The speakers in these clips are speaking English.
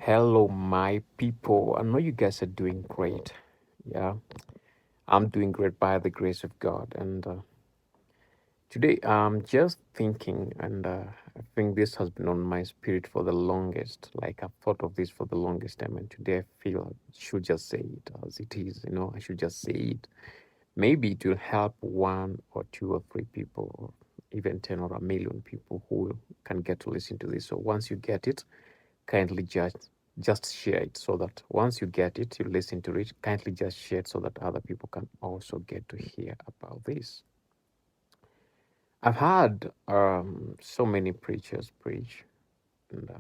Hello, my people. I know you guys are doing great. Yeah, I'm doing great by the grace of God. And today I'm just thinking, and I think this has been on my spirit for the longest. Like I've thought of this for the longest time, and today I feel I should just say it as it is. I should just say it. Maybe it will help one or two or three people, or even 10 or a million people who can get to listen to this. So once you get it, kindly just share it so that once you get it, you listen to it, kindly just share it so that other people can also get to hear about this. I've had so many preachers preach, and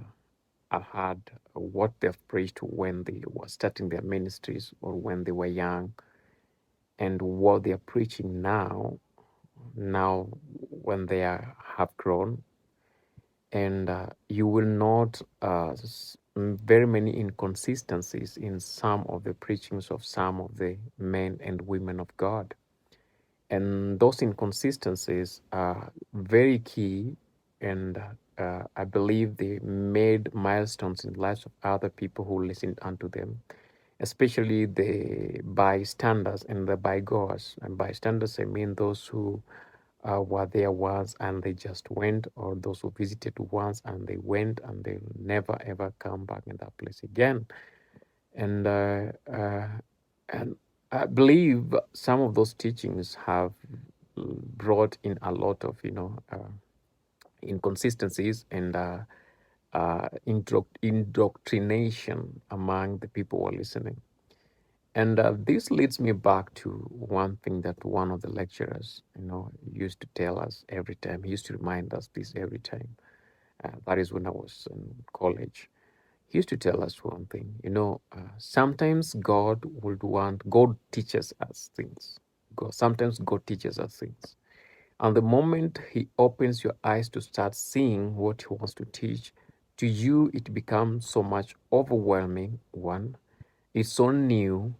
I've had what they've preached when they were starting their ministries or when they were young, and what they are preaching now when they have grown. And you will note very many inconsistencies in some of the preachings of some of the men and women of God. And those inconsistencies are very key, and I believe they made milestones in the lives of other people who listened unto them, especially the bystanders and the bygoers. And bystanders, I mean those who were there once and they just went, or those who visited once and they went and they'll never ever come back in that place again. And and I believe some of those teachings have brought in a lot of inconsistencies and indoctrination among the people who are listening. And this leads me back to one thing that one of the lecturers, used to tell us every time. He used to remind us this every time. That is when I was in college. He used to tell us one thing. Sometimes God teaches us things. Sometimes God teaches us things. And the moment He opens your eyes to start seeing what He wants to teach, to you it becomes so much overwhelming. One, it's so new,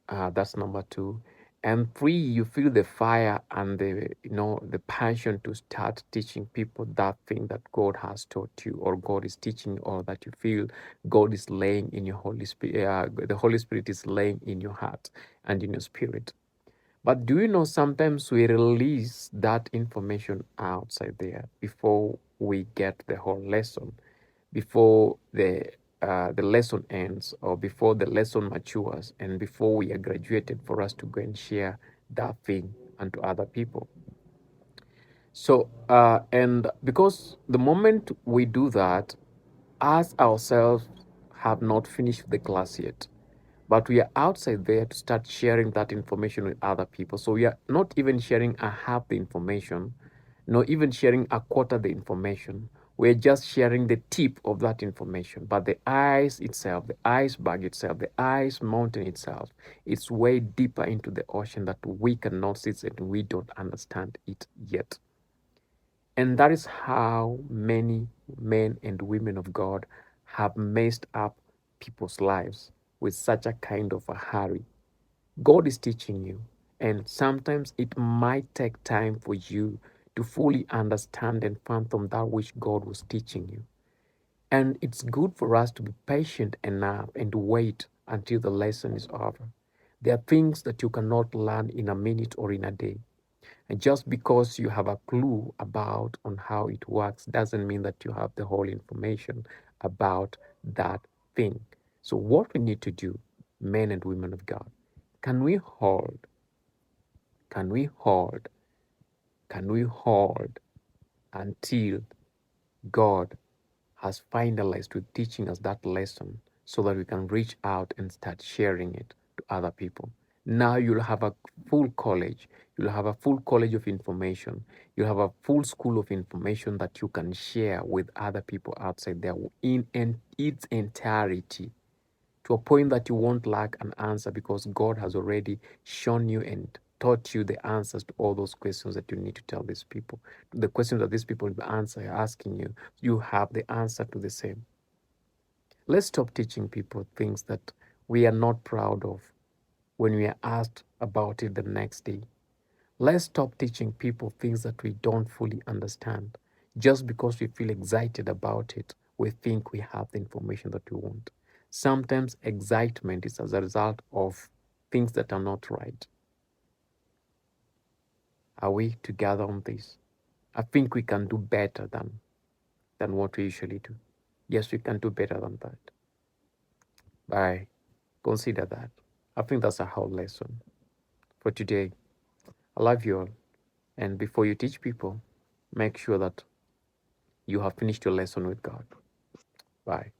that's number two. And three, you feel the fire and the passion to start teaching people that thing that God has taught you, or God is teaching, or that you feel God is laying in your Holy Spirit. The Holy Spirit is laying in your heart and in your spirit. But do you know sometimes we release that information outside there before we get the whole lesson, before the lesson ends, or before the lesson matures, and before we are graduated for us to go and share that thing unto other people. So and because the moment we do that, us ourselves have not finished the class yet, but we are outside there to start sharing that information with other people. So we are not even sharing a half the information, not even sharing a quarter the information. We're just sharing the tip of that information. But the ice itself, the iceberg itself, the ice mountain itself, it's way deeper into the ocean that we cannot see and we don't understand it yet. And that is how many men and women of God have messed up people's lives with such a kind of a hurry. God is teaching you, and sometimes it might take time for you to fully understand and fathom that which God was teaching you. And it's good for us to be patient enough and to wait until the lesson is over. There are things that you cannot learn in a minute or in a day. And just because you have a clue about on how it works doesn't mean that you have the whole information about that thing. So what we need to do, men and women of God, can we hold, can we hold, can we hold until God has finalized with teaching us that lesson so that we can reach out and start sharing it to other people. Now you'll have a full college. You'll have a full college of information. You'll have a full school of information that you can share with other people outside there in its entirety, to a point that you won't lack an answer because God has already shown you and taught you the answers to all those questions that you need to tell these people. The questions that these people will answer asking you, you have the answer to the same. Let's stop teaching people things that we are not proud of when we are asked about it the next day. Let's stop teaching people things that we don't fully understand just because we feel excited about it we think we have the information that we want. Sometimes excitement is as a result of things that are not right. Are we together on this? I think we can do better than what we usually do. Yes, we can do better than that. I consider that. I think that's a whole lesson for today. I love you all. And before you teach people, make sure that you have finished your lesson with God. Bye.